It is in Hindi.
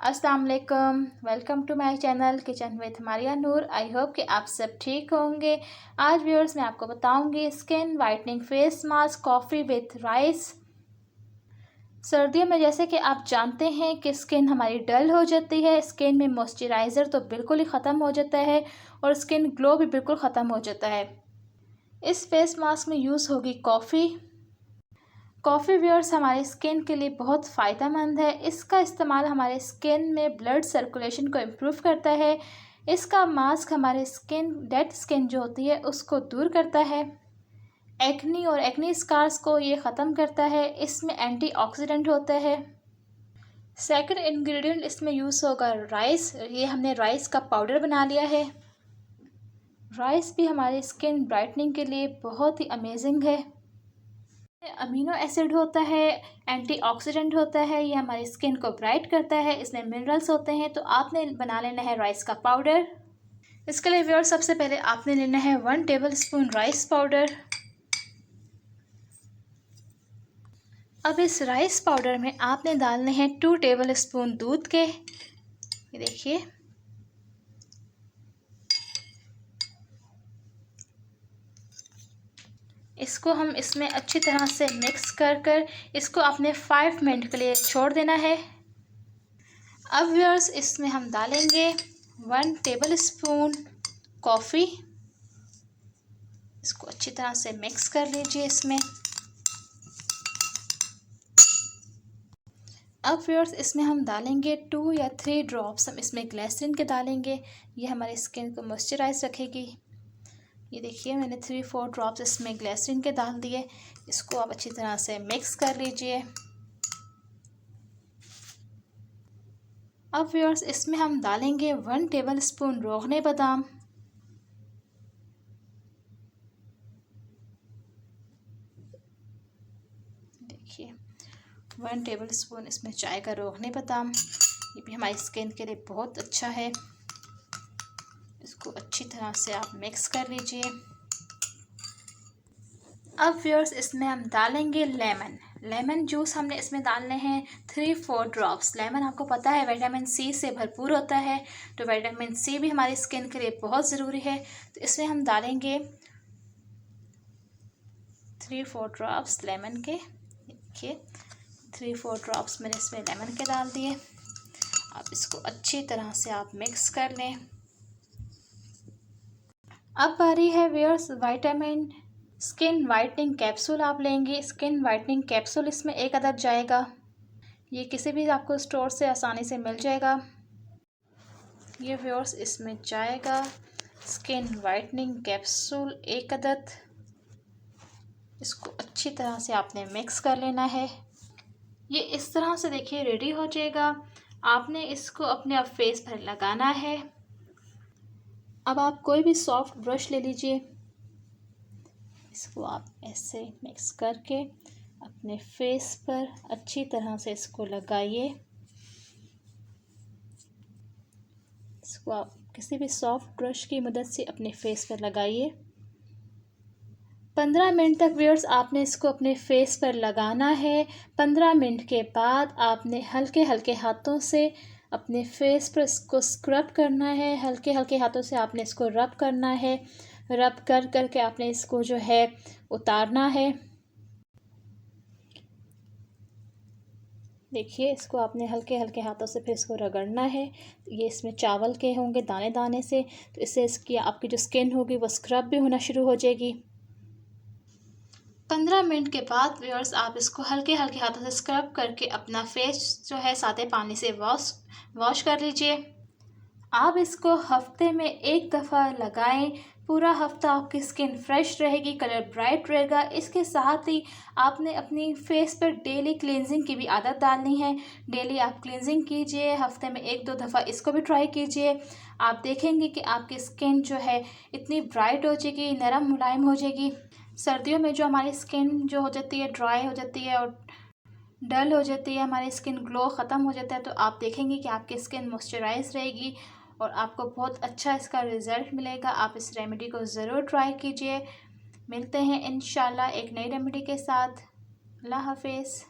अस्सलाम वालेकुम। Welcome to my channel kitchen with Maria Noor. I hope कि आप सब ठीक होंगे। आज व्यूअर्स मैं आपको बताऊंगी skin whitening face mask coffee with rice. सर्दियों में जैसे कि आप जानते हैं कि स्किन हमारी डल हो जाती है, स्किन में मॉइस्चराइज़र तो बिल्कुल ही ख़त्म हो जाता है और स्किन ग्लो भी बिल्कुल ख़त्म हो जाता है। इस फेस मास्क में यूज़ होगी कॉफ़ी व्यूअर्स हमारे स्किन के लिए बहुत फ़ायदेमंद है। इसका इस्तेमाल हमारे स्किन में ब्लड सर्कुलेशन को इम्प्रूव करता है। इसका मास्क हमारे डेड स्किन जो होती है उसको दूर करता है। एक्नी और एक्नी स्कार्स को ये ख़त्म करता है। इसमें एंटीऑक्सीडेंट होता है। सेकंड इंग्रेडिएंट इसमें यूज़ होगा राइस। ये हमने राइस का पाउडर बना लिया है। राइस भी हमारी स्किन ब्राइटनिंग के लिए बहुत ही अमेजिंग है। अमीनो एसिड होता है, एंटीऑक्सीडेंट होता है, ये हमारी स्किन को ब्राइट करता है। इसमें मिनरल्स होते हैं। तो आपने बना लेना है राइस का पाउडर। इसके लिए व्यूअर्स सबसे पहले आपने लेना है 1 टेबलस्पून राइस पाउडर। अब इस राइस पाउडर में आपने डालने हैं 2 टेबलस्पून दूध के। ये देखिए, इसको हम इसमें अच्छी तरह से मिक्स कर इसको आपने 5 मिनट के लिए छोड़ देना है। अब व्यूअर्स इसमें हम डालेंगे 1 टेबलस्पून कॉफ़ी। इसको अच्छी तरह से मिक्स कर लीजिए इसमें। अब व्यूअर्स इसमें हम डालेंगे 2 या 3 ड्रॉप्स हम इसमें ग्लिसरीन के डालेंगे। ये हमारी स्किन को मॉइस्चराइज रखेगी। ये देखिए, मैंने 3-4 ड्रॉप्स इसमें ग्लिसरीन के डाल दिए। इसको आप अच्छी तरह से मिक्स कर लीजिए। अब व्यूअर्स इसमें हम डालेंगे 1 टेबलस्पून रोगने बादाम। देखिए, 1 टेबलस्पून इसमें चाय का रोगने बादाम। ये भी हमारी स्किन के लिए बहुत अच्छा है। इसको अच्छी तरह से आप मिक्स कर लीजिए। अब व्यूअर्स इसमें हम डालेंगे लेमन जूस। हमने इसमें डालने हैं 3-4 ड्रॉप्स। लेमन आपको पता है विटामिन सी से भरपूर होता है, तो विटामिन सी भी हमारी स्किन के लिए बहुत ज़रूरी है। तो इसमें हम डालेंगे 3-4 ड्रॉप्स लेमन के। देखिए, 3-4 ड्रॉप्स मैंने इसमें लेमन के डाल दिए। अब इसको अच्छी तरह से आप मिक्स कर लें। अब बारी है viewers vitamin skin whitening capsule आप लेंगे। स्किन वाइटनिंग कैप्सूल इसमें 1 अदद जाएगा। ये किसी भी आपको स्टोर से आसानी से मिल जाएगा। ये व्यूअर्स इसमें जाएगा स्किन वाइटनिंग कैप्सूल 1 अदद। इसको अच्छी तरह से आपने मिक्स कर लेना है। ये इस तरह से देखिए रेडी हो जाएगा। आपने इसको अपने फेस पर लगाना है। अब आप कोई भी सॉफ्ट ब्रश ले लीजिए। इसको आप ऐसे मिक्स करके अपने फेस पर अच्छी तरह से इसको लगाइए। इसको आप किसी भी सॉफ्ट ब्रश की मदद से अपने फेस पर लगाइए। 15 मिनट तक व्यूअर्स आपने इसको अपने फेस पर लगाना है। 15 मिनट के बाद आपने हल्के हल्के हाथों से अपने फेस पर इसको स्क्रब करना है। हल्के हल्के हाथों से आपने इसको रब करना है। रब करके आपने इसको जो है उतारना है। देखिए, इसको आपने हल्के हल्के हाथों से फिर इसको रगड़ना है। ये इसमें चावल के होंगे दाने दाने से, तो इससे इसकी आपकी जो स्किन होगी वो स्क्रब भी होना शुरू हो जाएगी। 15 मिनट के बाद व्यूअर्स आप इसको हल्के हल्के हाथों से स्क्रब करके अपना फेस जो है सादे पानी से वॉश कर लीजिए। आप इसको हफ्ते में 1 दफ़ा लगाएं। पूरा हफ्ता आपकी स्किन फ्रेश रहेगी, कलर ब्राइट रहेगा। इसके साथ ही आपने अपनी फेस पर डेली क्लींजिंग की भी आदत डालनी है। डेली आप क्लींजिंग कीजिए। हफ्ते में 1-2 दफ़ा इसको भी ट्राई कीजिए। आप देखेंगे कि आपकी स्किन जो है इतनी ब्राइट हो जाएगी, नरम मुलायम हो जाएगी। सर्दियों में जो हमारी स्किन जो हो जाती है ड्राई हो जाती है और डल हो जाती है, हमारी स्किन ग्लो ख़त्म हो जाता है, तो आप देखेंगे कि आपकी स्किन मॉइस्चराइज रहेगी और आपको बहुत अच्छा इसका रिज़ल्ट मिलेगा। आप इस रेमेडी को ज़रूर ट्राई कीजिए। मिलते हैं इंशाल्लाह एक नई रेमेडी के साथ। अल्लाह हाफिज़।